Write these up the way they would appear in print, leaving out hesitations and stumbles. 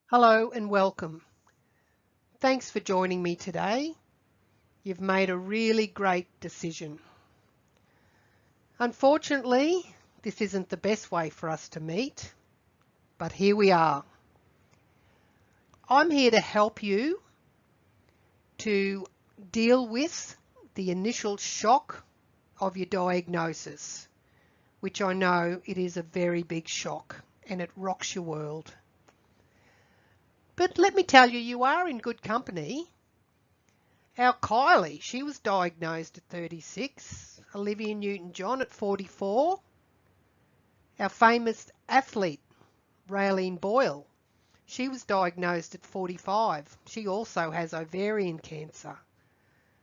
Hello and welcome. Thanks for joining me today. You've made a really great decision. Unfortunately, this isn't the best way for us to meet, but here we are. I'm here to help you to deal with the initial shock of your diagnosis, which I know it is a very big shock and it rocks your world. But let me tell you, you are in good company. Our Kylie, she was diagnosed at 36. Olivia Newton-John at 44. Our famous athlete, Raylene Boyle, she was diagnosed at 45. She also has ovarian cancer.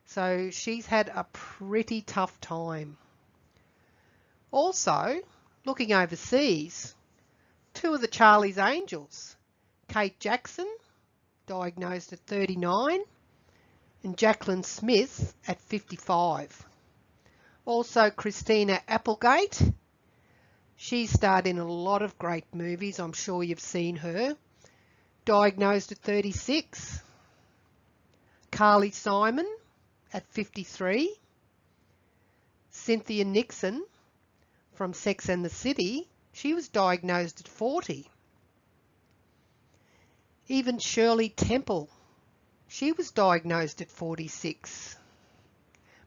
So she's had a pretty tough time. Also, looking overseas, two of the Charlie's Angels, Kate Jackson, diagnosed at 39, and Jacqueline Smith at 55. Also Christina Applegate, she starred in a lot of great movies, I'm sure you've seen her, diagnosed at 36. Carly Simon at 53. Cynthia Nixon from Sex and the City, she was diagnosed at 40. Even Shirley Temple, she was diagnosed at 46.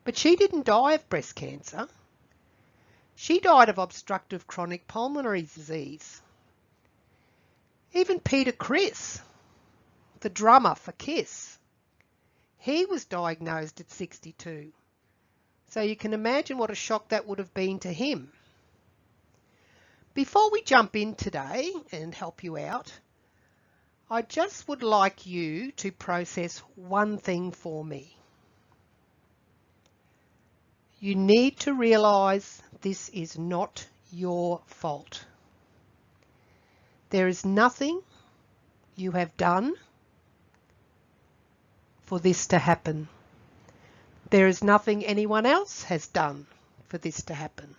But she didn't die of breast cancer. She died of obstructive chronic pulmonary disease. Even Peter Criss, the drummer for Kiss, he was diagnosed at 62. So you can imagine what a shock that would have been to him. Before we jump in today and help you out, I just would like you to process one thing for me. You need to realise this is not your fault. There is nothing you have done for this to happen. There is nothing anyone else has done for this to happen.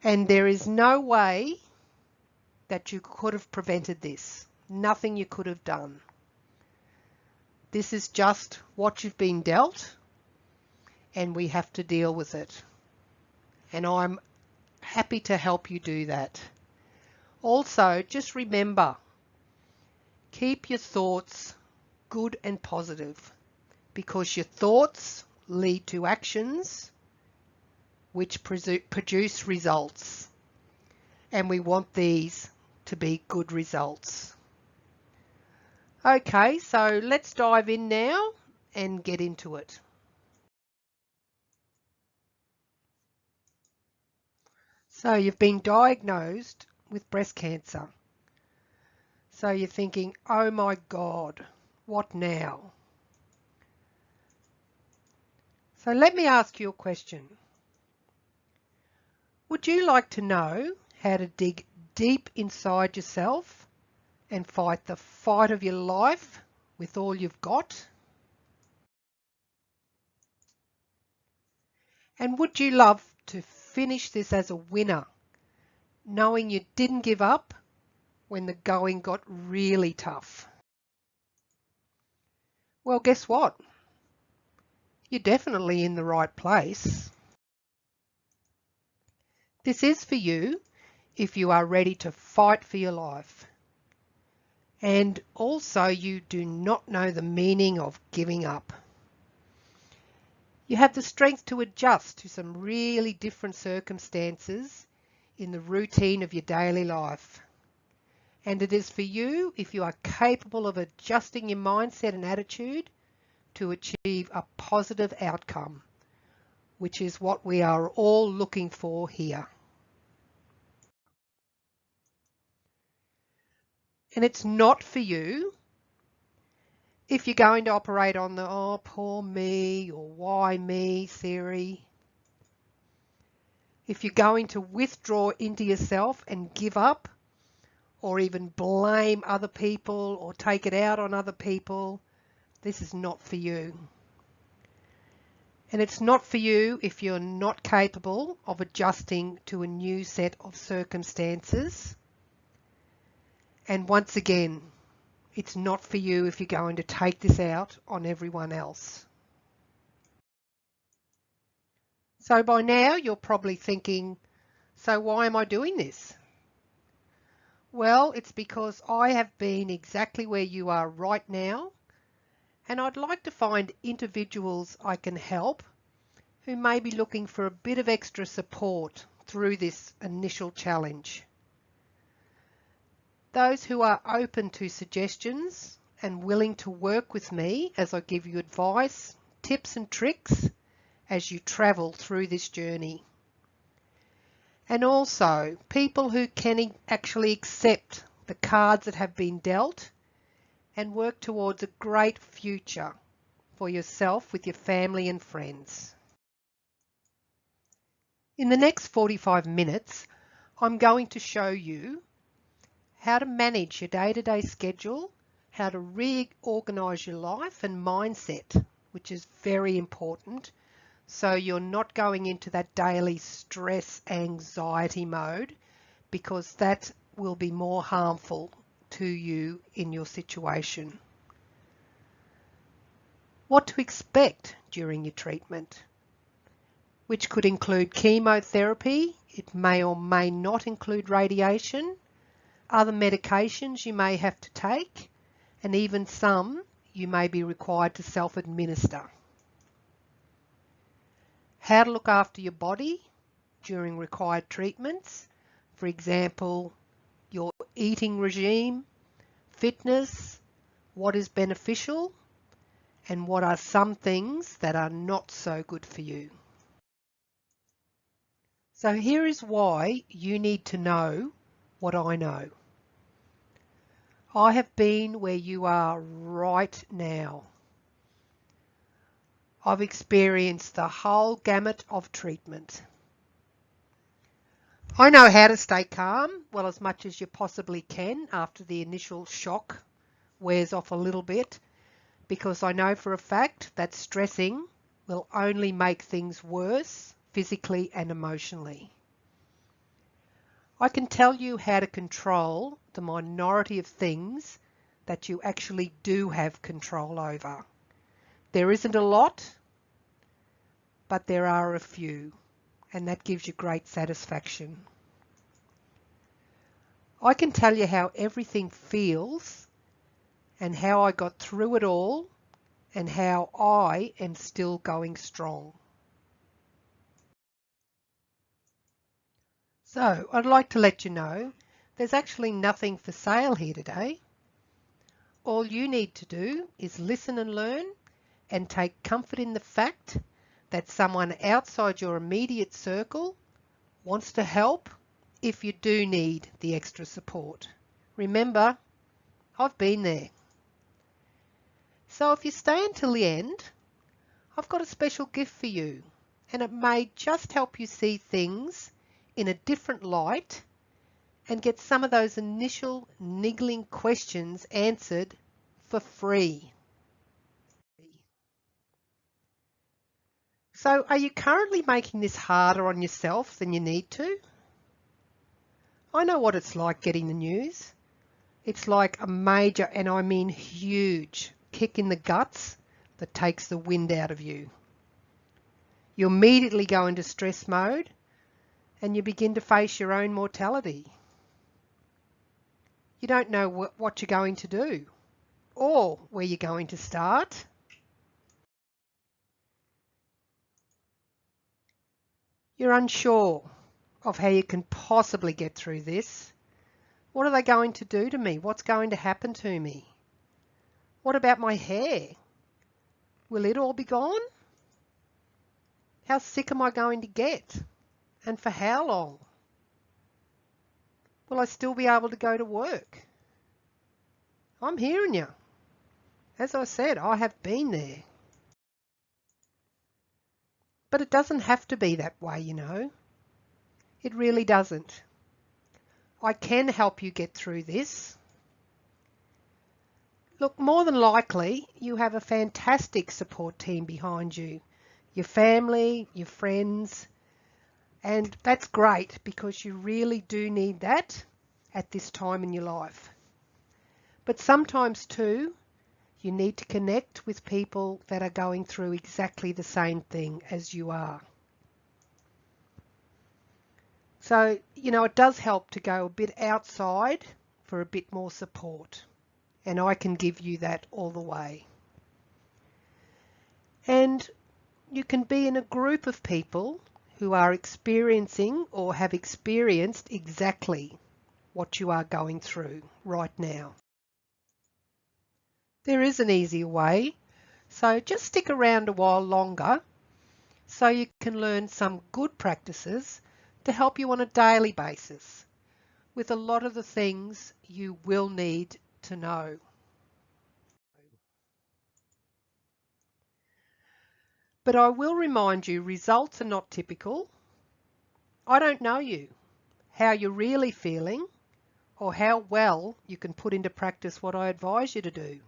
And there is no way that you could have prevented this. Nothing you could have done. This is just what you've been dealt, and we have to deal with it. And I'm happy to help you do that. Also, just remember, keep your thoughts good and positive, because your thoughts lead to actions which produce results. And we want these to be good results. Okay, so let's dive in now and get into it. So you've been diagnosed with breast cancer. So you're thinking, oh my God, what now? So let me ask you a question. Would you like to know how to dig deep inside yourself and fight the fight of your life with all you've got? And would you love to finish this as a winner, knowing you didn't give up when the going got really tough? Well, guess what? You're definitely in the right place. This is for you if you are ready to fight for your life. And also you do not know the meaning of giving up. You have the strength to adjust to some really different circumstances in the routine of your daily life. And it is for you if you are capable of adjusting your mindset and attitude to achieve a positive outcome, which is what we are all looking for here. And it's not for you if you're going to operate on the, oh, poor me, or why me theory. If you're going to withdraw into yourself and give up, or even blame other people or take it out on other people, this is not for you. And it's not for you if you're not capable of adjusting to a new set of circumstances. And once again, it's not for you if you're going to take this out on everyone else. So by now you're probably thinking, so why am I doing this? Well, it's because I have been exactly where you are right now, and I'd like to find individuals I can help who may be looking for a bit of extra support through this initial challenge. Those who are open to suggestions and willing to work with me as I give you advice, tips and tricks as you travel through this journey. And also people who can actually accept the cards that have been dealt and work towards a great future for yourself with your family and friends. In the next 45 minutes, I'm going to show you how to manage your day-to-day schedule, how to reorganize your life and mindset, which is very important, so you're not going into that daily stress anxiety mode, because that will be more harmful to you in your situation. What to expect during your treatment, which could include chemotherapy, it may or may not include radiation, other medications you may have to take, and even some you may be required to self-administer. How to look after your body during required treatments, for example, your eating regime, fitness, what is beneficial, and what are some things that are not so good for you. So here is why you need to know what I know. I have been where you are right now. I've experienced the whole gamut of treatment. I know how to stay calm, well, as much as you possibly can after the initial shock wears off a little bit, because I know for a fact that stressing will only make things worse physically and emotionally. I can tell you how to control the minority of things that you actually do have control over. There isn't a lot, but there are a few, and that gives you great satisfaction. I can tell you how everything feels and how I got through it all and how I am still going strong. So I'd like to let you know there's actually nothing for sale here today. All you need to do is listen and learn and take comfort in the fact that someone outside your immediate circle wants to help if you do need the extra support. Remember, I've been there. So if you stay until the end, I've got a special gift for you, and it may just help you see things in a different light and get some of those initial niggling questions answered for free. So are you currently making this harder on yourself than you need to? I know what it's like getting the news. It's like a major, and I mean huge, kick in the guts that takes the wind out of you. You immediately go into stress mode and you begin to face your own mortality. You don't know what you're going to do or where you're going to start. You're unsure of how you can possibly get through this. What are they going to do to me? What's going to happen to me? What about my hair? Will it all be gone? How sick am I going to get? And for how long? Will I still be able to go to work? I'm hearing you. As I said, I have been there. But it doesn't have to be that way, you know. It really doesn't. I can help you get through this. Look, more than likely, you have a fantastic support team behind you. Your family, your friends, and that's great because you really do need that at this time in your life. But sometimes too, you need to connect with people that are going through exactly the same thing as you are. So, it does help to go a bit outside for a bit more support. And I can give you that all the way. And you can be in a group of people who are experiencing or have experienced exactly what you are going through right now. There is an easier way, so just stick around a while longer so you can learn some good practices to help you on a daily basis with a lot of the things you will need to know. But I will remind you, results are not typical. I don't know you, how you're really feeling, or how well you can put into practice what I advise you to do.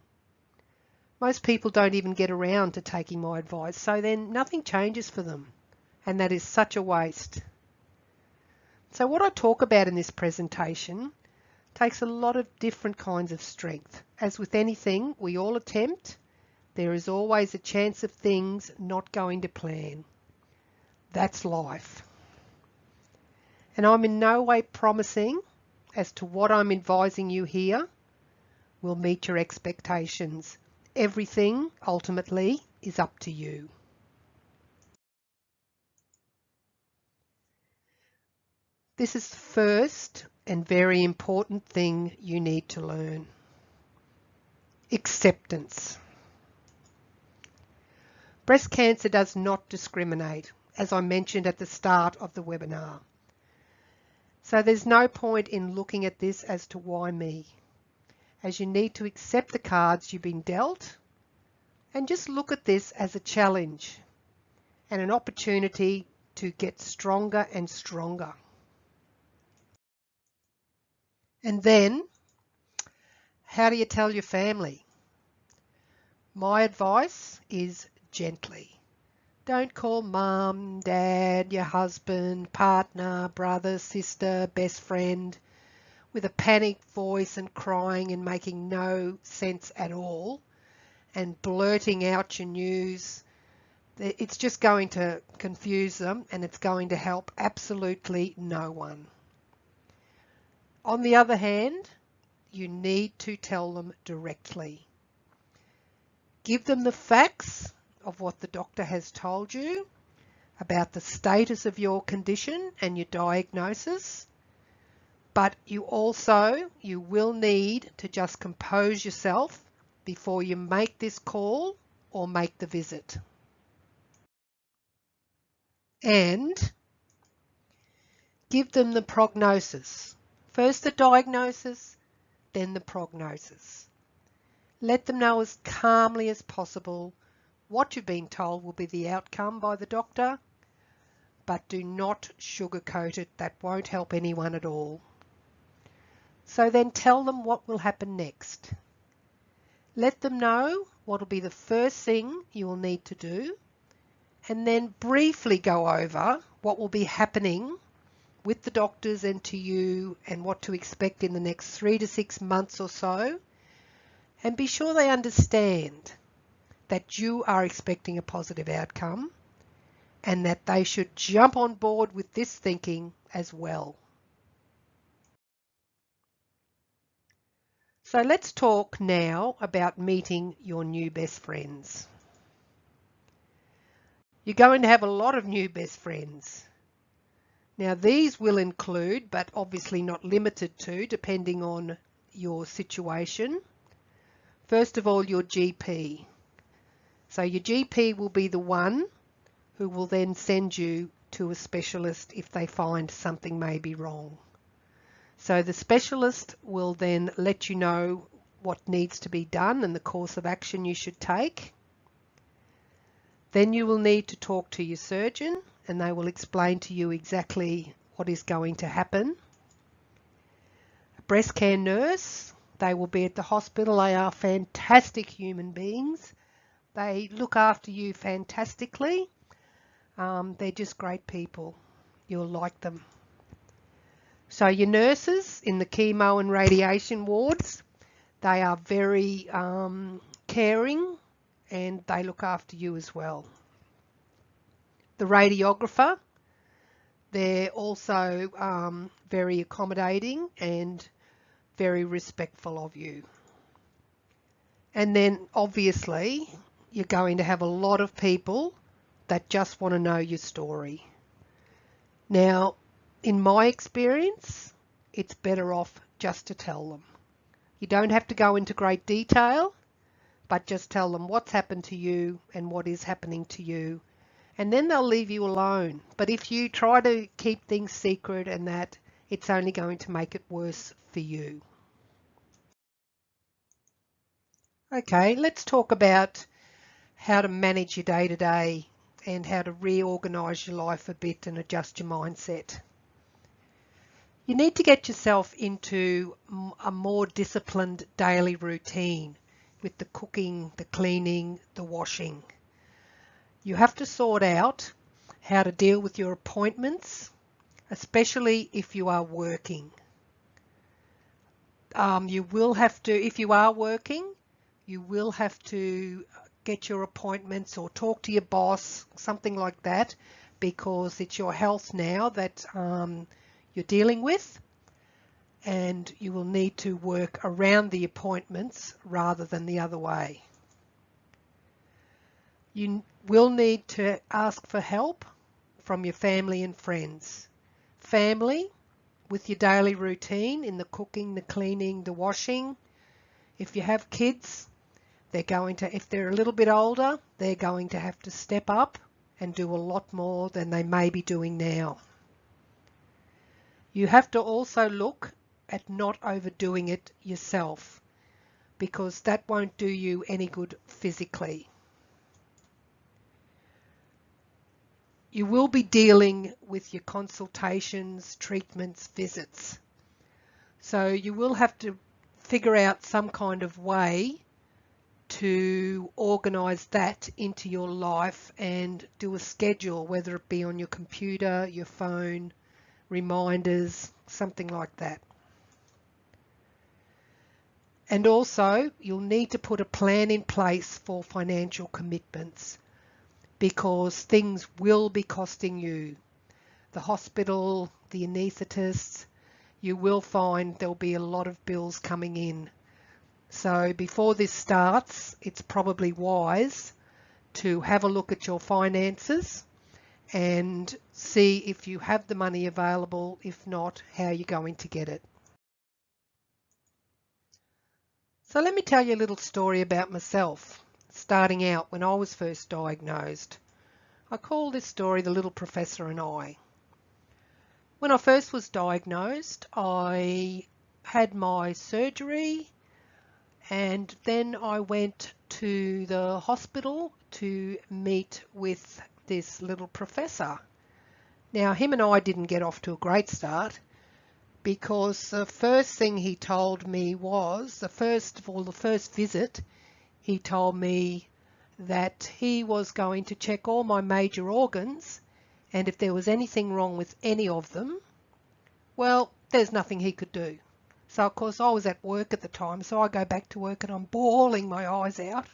Most people don't even get around to taking my advice, so then nothing changes for them, and that is such a waste. So what I talk about in this presentation takes a lot of different kinds of strength. As with anything we all attempt, there is always a chance of things not going to plan. That's life. And I'm in no way promising as to what I'm advising you here will meet your expectations. Everything ultimately is up to you. This is the first and very important thing you need to learn. Acceptance. Breast cancer does not discriminate, as I mentioned at the start of the webinar. So there's no point in looking at this as to why me, as you need to accept the cards you've been dealt and just look at this as a challenge and an opportunity to get stronger and stronger. And then, how do you tell your family? My advice is gently. Don't call mum, dad, your husband, partner, brother, sister, best friend with a panicked voice and crying and making no sense at all and blurting out your news. It's just going to confuse them and it's going to help absolutely no one. On the other hand, you need to tell them directly. Give them the facts of what the doctor has told you about the status of your condition and your diagnosis, but you will need to just compose yourself before you make this call or make the visit. And give them the prognosis. First the diagnosis, then the prognosis. Let them know as calmly as possible what you've been told will be the outcome by the doctor, but do not sugarcoat it. That won't help anyone at all. So then tell them what will happen next. Let them know what will be the first thing you will need to do, and then briefly go over what will be happening with the doctors and to you and what to expect in the next 3 to 6 months or so, and be sure they understand that you are expecting a positive outcome and that they should jump on board with this thinking as well. So let's talk now about meeting your new best friends. You're going to have a lot of new best friends. Now these will include, but obviously not limited to, depending on your situation, first of all your GP. So your GP will be the one who will then send you to a specialist if they find something may be wrong. So the specialist will then let you know what needs to be done and the course of action you should take. Then you will need to talk to your surgeon and they will explain to you exactly what is going to happen. A breast care nurse, they will be at the hospital. They are fantastic human beings. They look after you fantastically. They're just great people. You'll like them. So your nurses in the chemo and radiation wards, They are very caring, and they look after you as well. The radiographer, they're also very accommodating and very respectful of you. And then obviously you're going to have a lot of people that just want to know your story. Now, in my experience, it's better off just to tell them. You don't have to go into great detail, but just tell them what's happened to you and what is happening to you, and then they'll leave you alone. But if you try to keep things secret and that, it's only going to make it worse for you. Okay, let's talk about how to manage your day-to-day and how to reorganize your life a bit and adjust your mindset. You need to get yourself into a more disciplined daily routine with the cooking, the cleaning, the washing. You have to sort out how to deal with your appointments, especially if you are working. You will have to, if you are working, you will have to get your appointments or talk to your boss, something like that, because it's your health now that you're dealing with, and you will need to work around the appointments rather than the other way. You will need to ask for help from your family and friends. Family, with your daily routine in the cooking, the cleaning, the washing. If you have kids, they're going to, if they're a little bit older, they're going to have to step up and do a lot more than they may be doing now. You have to also look at not overdoing it yourself, because that won't do you any good physically. You will be dealing with your consultations, treatments, visits. So you will have to figure out some kind of way to organise that into your life and do a schedule, whether it be on your computer, your phone, reminders, something like that. And also, you'll need to put a plan in place for financial commitments, because things will be costing you. The hospital, the anaesthetists, you will find there'll be a lot of bills coming in. So before this starts, it's probably wise to have a look at your finances and see if you have the money available. If not, how you're going to get it. So let me tell you a little story about myself, starting out when I was first diagnosed. I call this story The Little Professor and I. When I first was diagnosed, I had my surgery, and then I went to the hospital to meet with this little professor. Now, him and I didn't get off to a great start, because the first thing he told me was, the first visit, he told me that he was going to check all my major organs, and if there was anything wrong with any of them, well, there's nothing he could do. So of course I was at work at the time, so I go back to work and I'm bawling my eyes out.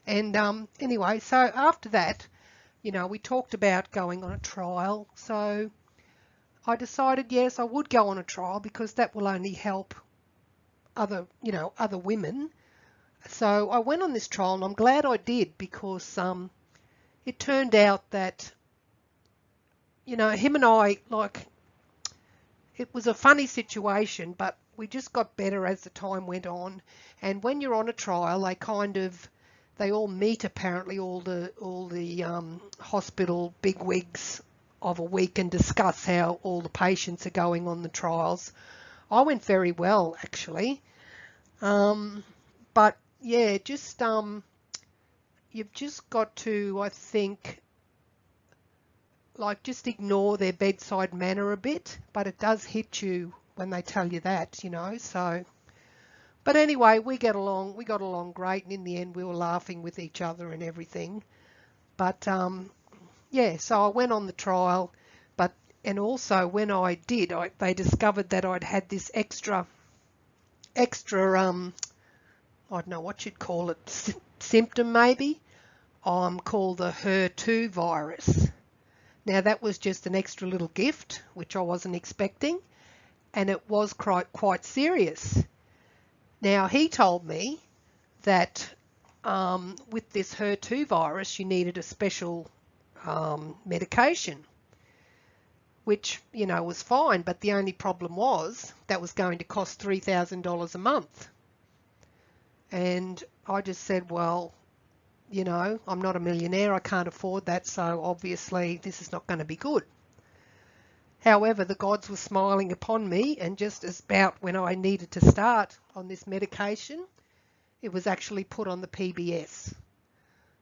And anyway, so after that, you know, we talked about going on a trial. So I decided, yes, I would go on a trial, because that will only help other women. So I went on this trial, and I'm glad I did, because it turned out that, you know, him and I, like, it was a funny situation, but we just got better as the time went on. And when you're on a trial, they all meet, apparently, all the hospital bigwigs of a week and discuss how all the patients are going on the trials. I went very well, actually. But yeah, just you've just got to, I think, like, just ignore their bedside manner a bit, but it does hit you when they tell you that, you know. So, but anyway, we got along great, and in the end we were laughing with each other and everything. But yeah, so I went on the trial, and also when I did, they discovered that I'd had this extra extra, I don't know what you'd call it, symptom maybe, called the HER2 virus. Now that was just an extra little gift, which I wasn't expecting, and it was quite serious. Now he told me that with this HER2 virus you needed a special medication, which, you know, was fine, but the only problem was that was going to cost $3,000 a month. And I just said, well, you know, I'm not a millionaire, I can't afford that, so obviously this is not going to be good. However, the gods were smiling upon me, and just as about when I needed to start on this medication, it was actually put on the PBS.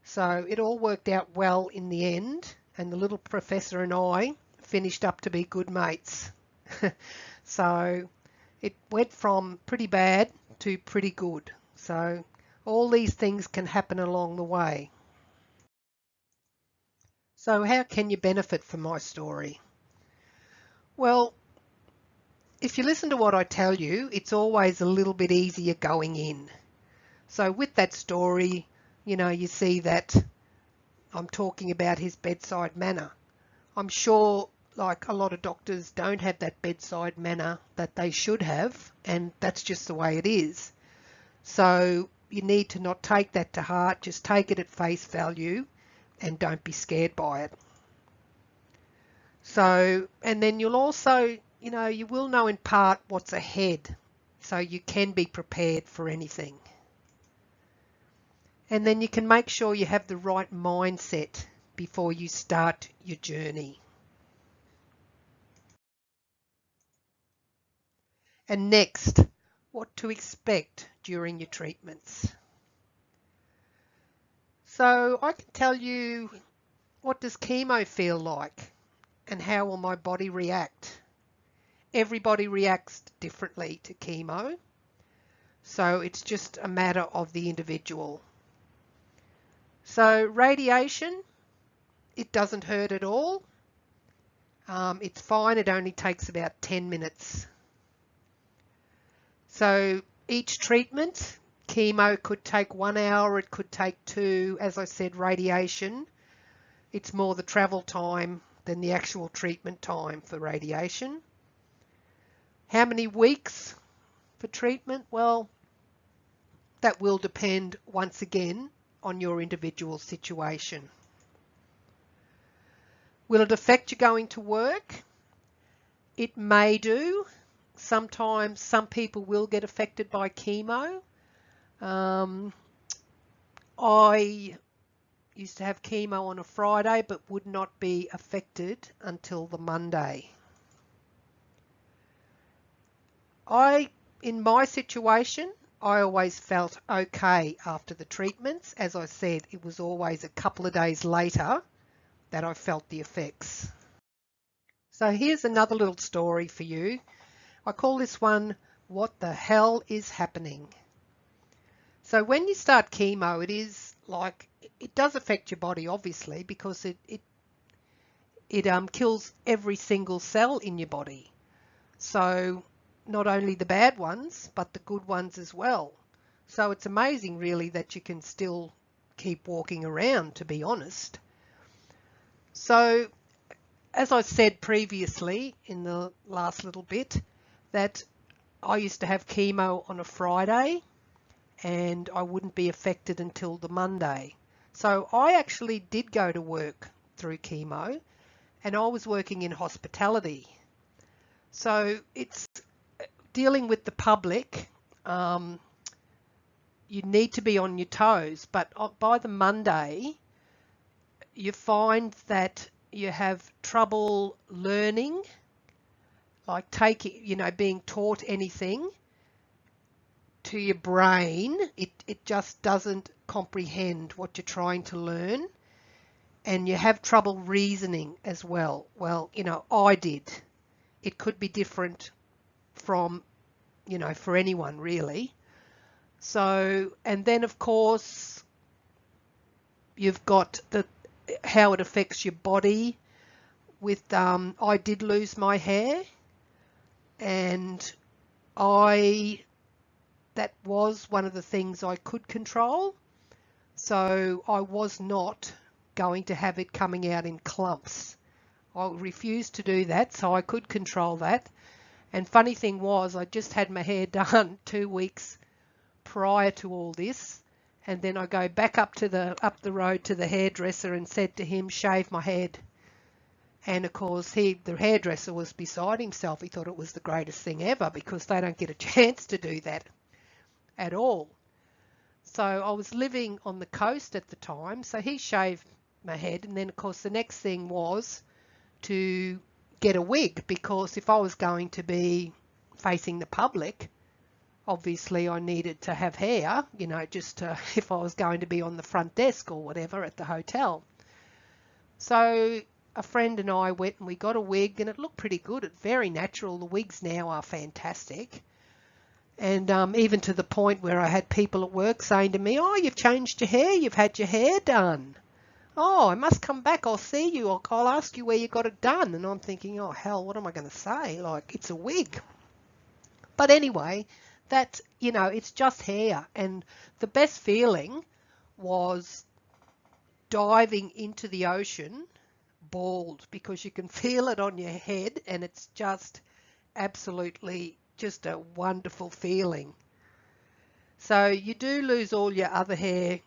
So it all worked out well in the end, and the little professor and I finished up to be good mates. So it went from pretty bad to pretty good. So all these things can happen along the way. So how can you benefit from my story? Well, if you listen to what I tell you, it's always a little bit easier going in. So with that story, you know, you see that I'm talking about his bedside manner. I'm sure, like, a lot of doctors don't have that bedside manner that they should have, and that's just the way it is. So you need to not take that to heart, just take it at face value and don't be scared by it. So, and then you'll also, you know, you will know in part what's ahead, so you can be prepared for anything. And then you can make sure you have the right mindset before you start your journey. And next, what to expect during your treatments. So I can tell you, what does chemo feel like and how will my body react? Everybody reacts differently to chemo, so it's just a matter of the individual. So radiation, it doesn't hurt at all. It's fine, it only takes about 10 minutes. So each treatment, chemo could take 1 hour, it could take 2. As I said, radiation, it's more the travel time than the actual treatment time for radiation. How many weeks for treatment? Well, that will depend once again on your individual situation. Will it affect you going to work? It may do. Sometimes some people will get affected by chemo. I used to have chemo on a Friday but would not be affected until the Monday. In my situation, I always felt okay after the treatments. As I said, it was always a couple of days later that I felt the effects. So here's another little story for you. I call this one, What the Hell is Happening? So when you start chemo, it is like, it does affect your body obviously, because it kills every single cell in your body. So not only the bad ones, but the good ones as well. So it's amazing really that you can still keep walking around, to be honest. So as I said previously in the last little bit, that I used to have chemo on a Friday and I wouldn't be affected until the Monday. So I actually did go to work through chemo, and I was working in hospitality. So it's dealing with the public. You need to be on your toes, but by the Monday you find that you have trouble learning, like being taught anything to your brain. It just doesn't comprehend what you're trying to learn, and you have trouble reasoning as well. Well, I did. It could be different from, for anyone really. So, and then of course you've got how it affects your body with, I did lose my hair, and I that was one of the things I could control. So I was not going to have it coming out in clumps. I refused to do that, so I could control that. And funny thing was, I just had my hair done 2 weeks prior to all this, and then I go back up the road to the hairdresser and said to him, shave my head. And of course, the hairdresser was beside himself. He thought it was the greatest thing ever, because they don't get a chance to do that at all. So I was living on the coast at the time, so he shaved my head, and then of course the next thing was to get a wig, because if I was going to be facing the public, obviously I needed to have hair, you know, just if I was going to be on the front desk or whatever at the hotel. So a friend and I went and we got a wig, and it looked pretty good. It's very natural. The wigs now are fantastic. And even to the point where I had people at work saying to me, oh, you've changed your hair, you've had your hair done. Oh, I must come back, I'll see you, I'll ask you where you got it done. And I'm thinking, oh hell, what am I going to say? Like, it's a wig. But anyway, that's, you know, it's just hair. And the best feeling was diving into the ocean bald, because you can feel it on your head, and it's just absolutely just a wonderful feeling. So you do lose all your other hair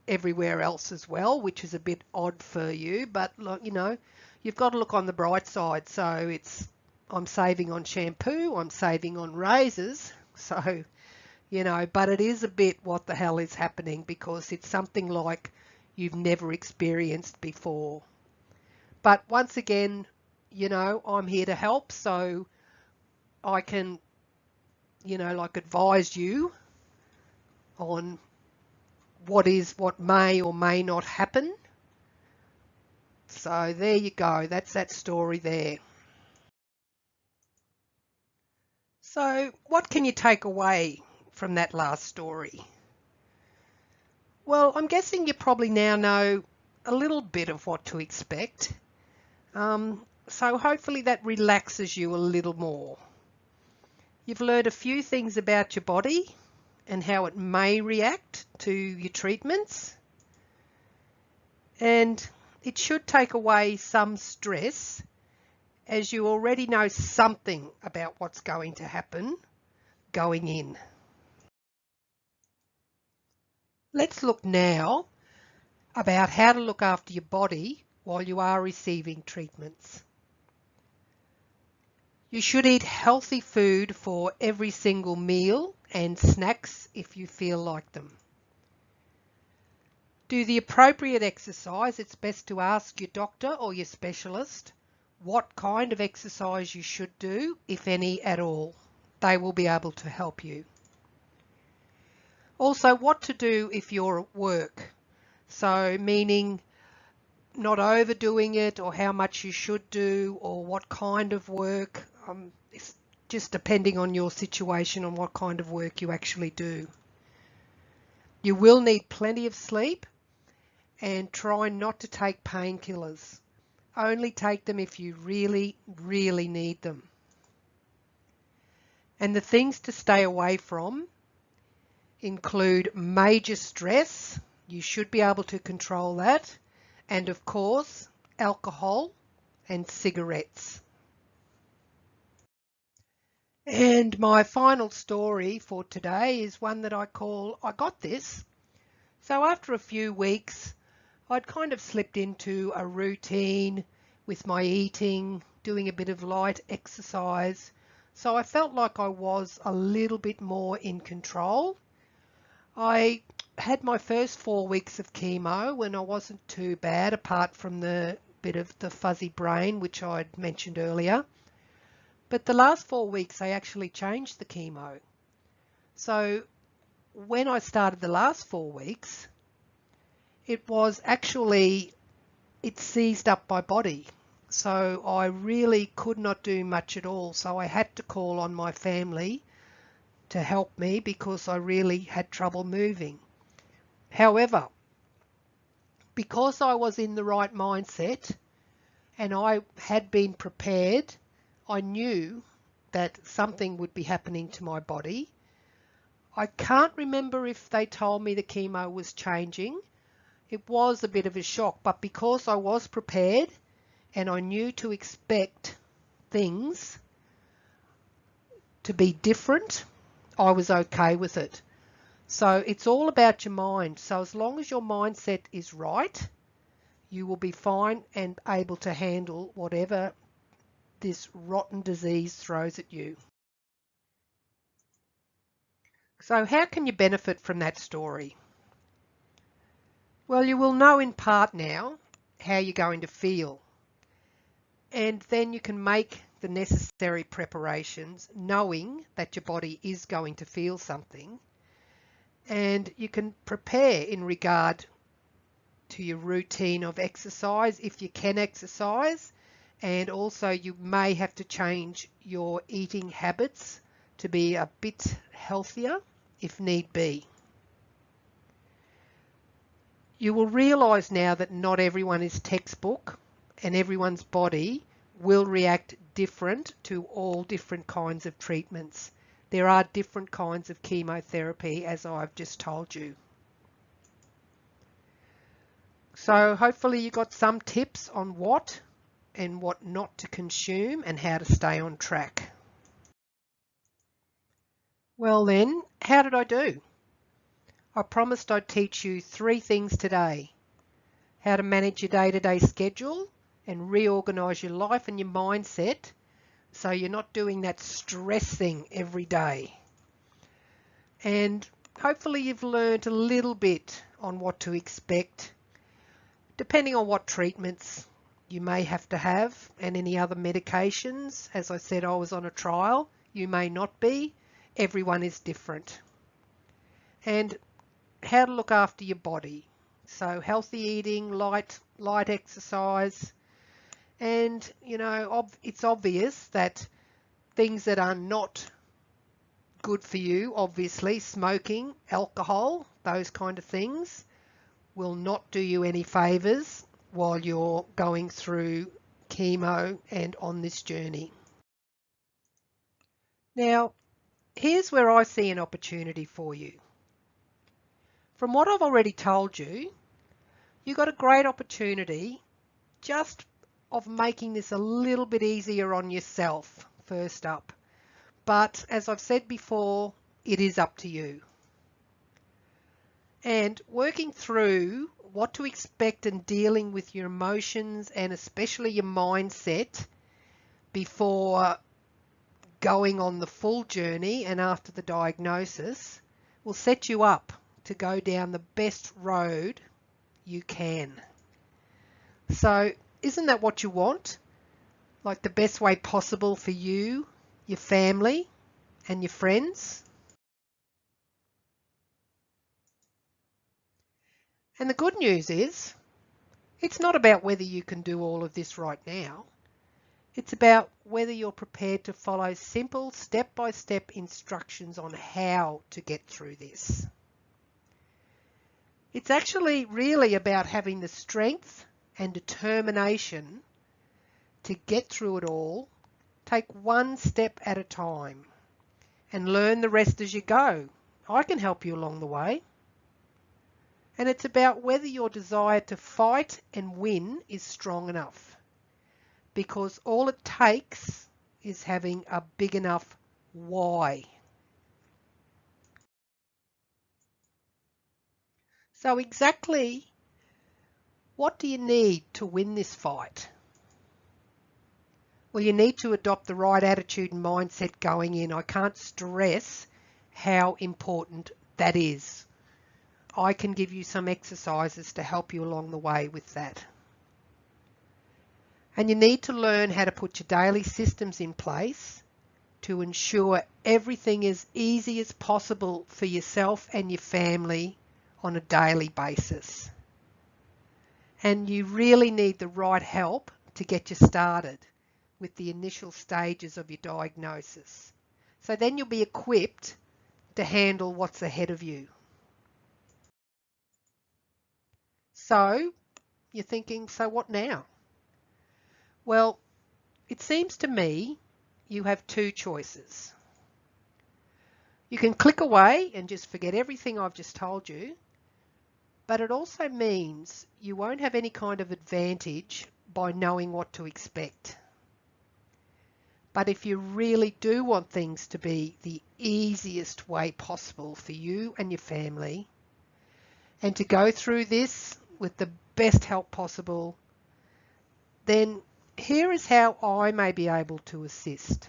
everywhere else as well, which is a bit odd for you, but you know, you've got to look on the bright side. So I'm saving on shampoo, I'm saving on razors, so you know, but it is a bit what the hell is happening, because it's something like you've never experienced before. But once again, you know, I'm here to help, so I can, you know, like advise you on what may or may not happen. So there you go, that's that story there. So what can you take away from that last story? Well, I'm guessing you probably now know a little bit of what to expect. So hopefully that relaxes you a little more. You've learned a few things about your body and how it may react to your treatments. And it should take away some stress, as you already know something about what's going to happen going in. Let's look now about how to look after your body while you are receiving treatments. You should eat healthy food for every single meal, and snacks if you feel like them. Do the appropriate exercise. It's best to ask your doctor or your specialist what kind of exercise you should do, if any at all. They will be able to help you. Also, what to do if you're at work. So meaning not overdoing it, or how much you should do, or what kind of work. It's just depending on your situation on what kind of work you actually do. You will need plenty of sleep, and try not to take painkillers. Only take them if you really, really need them. And the things to stay away from include major stress. You should be able to control that. And of course, alcohol and cigarettes. And my final story for today is one that I call I Got This. So after a few weeks, I'd kind of slipped into a routine with my eating, doing a bit of light exercise. So I felt like I was a little bit more in control. I had my first 4 weeks of chemo when I wasn't too bad, apart from the bit of the fuzzy brain, which I'd mentioned earlier. But the last 4 weeks, I actually changed the chemo. So when I started the last 4 weeks, it seized up my body. So I really could not do much at all. So I had to call on my family to help me, because I really had trouble moving. However, because I was in the right mindset and I had been prepared, I knew that something would be happening to my body. I can't remember if they told me the chemo was changing. It was a bit of a shock, but because I was prepared and I knew to expect things to be different, I was okay with it. So it's all about your mind. So as long as your mindset is right, you will be fine and able to handle whatever this rotten disease throws at you. So how can you benefit from that story? Well, you will know in part now how you're going to feel. And then you can make the necessary preparations knowing that your body is going to feel something. And you can prepare in regard to your routine of exercise if you can exercise. And also you may have to change your eating habits to be a bit healthier if need be. You will realise now that not everyone is textbook and everyone's body will react different to all different kinds of treatments. There are different kinds of chemotherapy, as I've just told you. So hopefully you got some tips on what and what not to consume and how to stay on track. Well then, how did I do? I promised I'd teach you 3 things today. How to manage your day-to-day schedule and reorganise your life and your mindset so you're not doing that stress thing every day. And hopefully you've learned a little bit on what to expect, depending on what treatments you may have to have and any other medications. As I said, I was on a trial. You may not be. Everyone is different. And how to look after your body. So healthy eating, light exercise, and you know, it's obvious that things that are not good for you, obviously smoking, alcohol, those kind of things, will not do you any favours while you're going through chemo and on this journey. Now, here's where I see an opportunity for you. From what I've already told you, you've got a great opportunity just of making this a little bit easier on yourself first up. But as I've said before, it is up to you. And working through what to expect and dealing with your emotions and especially your mindset before going on the full journey and after the diagnosis will set you up to go down the best road you can. So isn't that what you want? Like the best way possible for you, your family, and your friends? And the good news is, it's not about whether you can do all of this right now. It's about whether you're prepared to follow simple step-by-step instructions on how to get through this. It's actually really about having the strength and determination to get through it all, take one step at a time, and learn the rest as you go. I can help you along the way. And it's about whether your desire to fight and win is strong enough. Because all it takes is having a big enough why. So exactly what do you need to win this fight? Well, you need to adopt the right attitude and mindset going in. I can't stress how important that is. I can give you some exercises to help you along the way with that. And you need to learn how to put your daily systems in place to ensure everything is easy as possible for yourself and your family on a daily basis. And you really need the right help to get you started with the initial stages of your diagnosis. So then you'll be equipped to handle what's ahead of you. So you're thinking, so what now? Well, it seems to me you have 2 choices. You can click away and just forget everything I've just told you, but it also means you won't have any kind of advantage by knowing what to expect. But if you really do want things to be the easiest way possible for you and your family, and to go through this with the best help possible, then here is how I may be able to assist.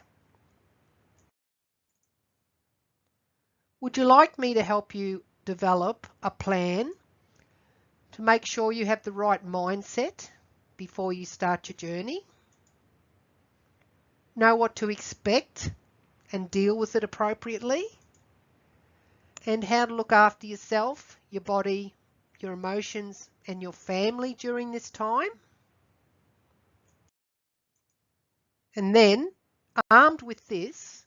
Would you like me to help you develop a plan to make sure you have the right mindset before you start your journey? Know what to expect and deal with it appropriately? And how to look after yourself, your body, your emotions, and your family during this time? And then, armed with this,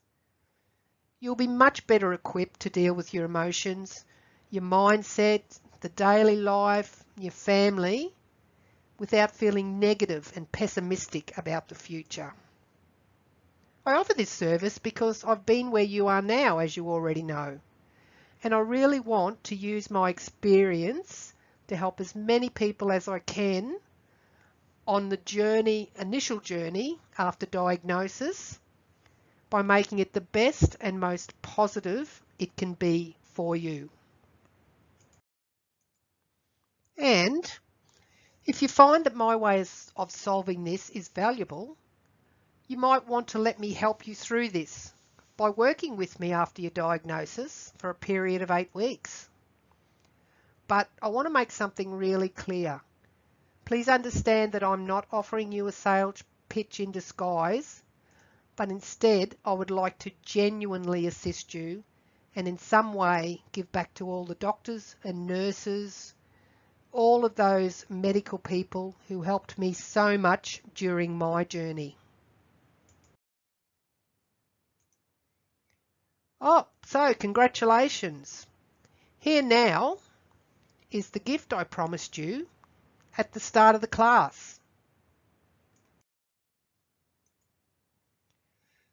you'll be much better equipped to deal with your emotions, your mindset, the daily life, your family, without feeling negative and pessimistic about the future. I offer this service because I've been where you are now, as you already know, and I really want to use my experience to help as many people as I can on the initial journey after diagnosis, by making it the best and most positive it can be for you. And if you find that my way of solving this is valuable, you might want to let me help you through this by working with me after your diagnosis for a period of 8 weeks. But I want to make something really clear. Please understand that I'm not offering you a sales pitch in disguise, but instead I would like to genuinely assist you and in some way give back to all the doctors and nurses, all of those medical people who helped me so much during my journey. Oh, so congratulations. Here now is the gift I promised you at the start of the class.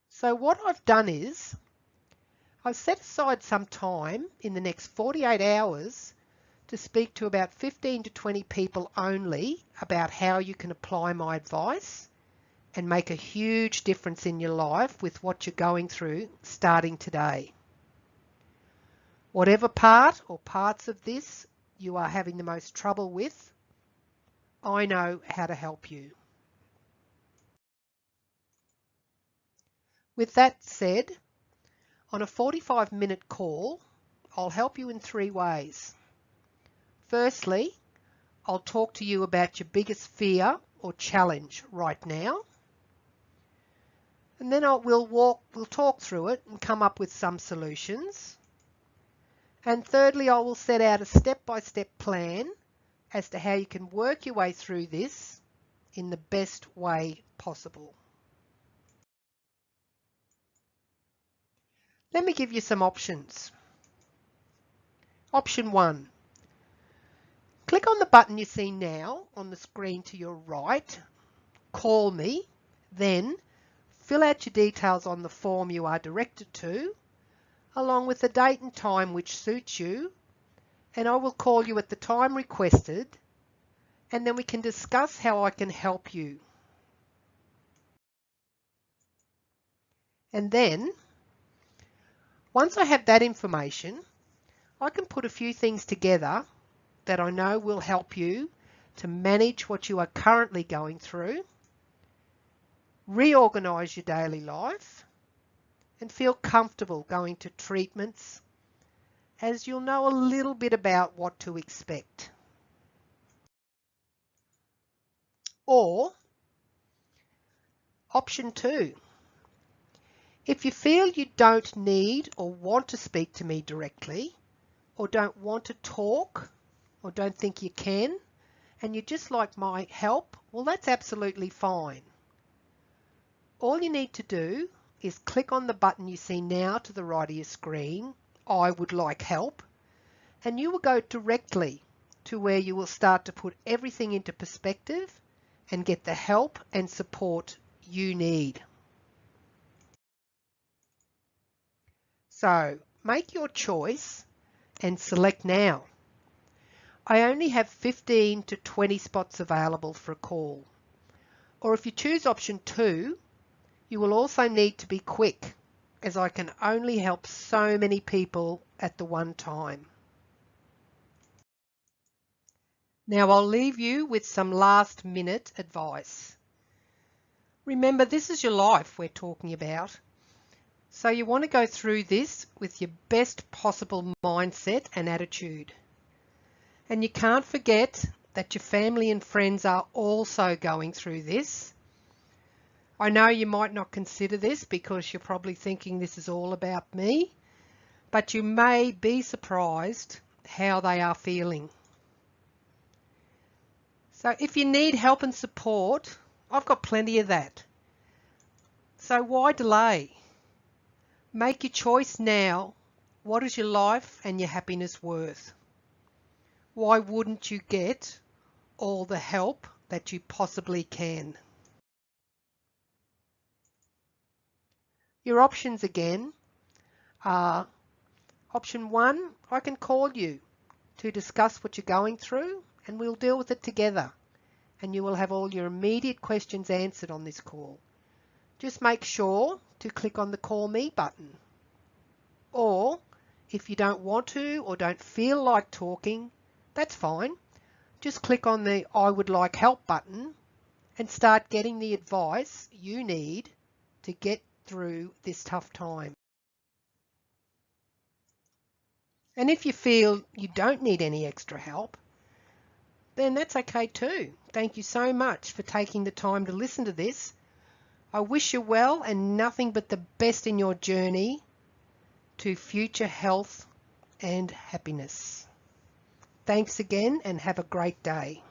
So what I've done is I've set aside some time in the next 48 hours to speak to about 15 to 20 people only about how you can apply my advice and make a huge difference in your life with what you're going through starting today. Whatever part or parts of this you are having the most trouble with, I know how to help you. With that said, on a 45-minute call, I'll help you in 3 ways. Firstly, I'll talk to you about your biggest fear or challenge right now. And then we'll talk through it and come up with some solutions. And thirdly, I will set out a step-by-step plan as to how you can work your way through this in the best way possible. Let me give you some options. Option 1. Click on the button you see now on the screen to your right. Call me. Then fill out your details on the form you are directed to, along with the date and time which suits you, and I will call you at the time requested, and then we can discuss how I can help you. And then, once I have that information, I can put a few things together that I know will help you to manage what you are currently going through, reorganise your daily life, and feel comfortable going to treatments, as you'll know a little bit about what to expect. Or option 2, if you feel you don't need or want to speak to me directly, or don't want to talk, or don't think you can, and you just like my help, well, that's absolutely fine. All you need to do is click on the button you see now to the right of your screen, I would like help, and you will go directly to where you will start to put everything into perspective and get the help and support you need. So make your choice and select now. I only have 15 to 20 spots available for a call. Or if you choose option 2, you will also need to be quick, as I can only help so many people at the one time. Now I'll leave you with some last minute advice. Remember, this is your life we're talking about. So you want to go through this with your best possible mindset and attitude. And you can't forget that your family and friends are also going through this. I know you might not consider this because you're probably thinking this is all about me, but you may be surprised how they are feeling. So if you need help and support, I've got plenty of that. So why delay? Make your choice now. What is your life and your happiness worth? Why wouldn't you get all the help that you possibly can? Your options again are option 1, I can call you to discuss what you're going through and we'll deal with it together, and you will have all your immediate questions answered on this call. Just make sure to click on the Call Me button. Or if you don't want to or don't feel like talking, that's fine. Just click on the I would like help button and start getting the advice you need to get through this tough time. And if you feel you don't need any extra help, then that's okay too. Thank you so much for taking the time to listen to this. I wish you well and nothing but the best in your journey to future health and happiness. Thanks again and have a great day.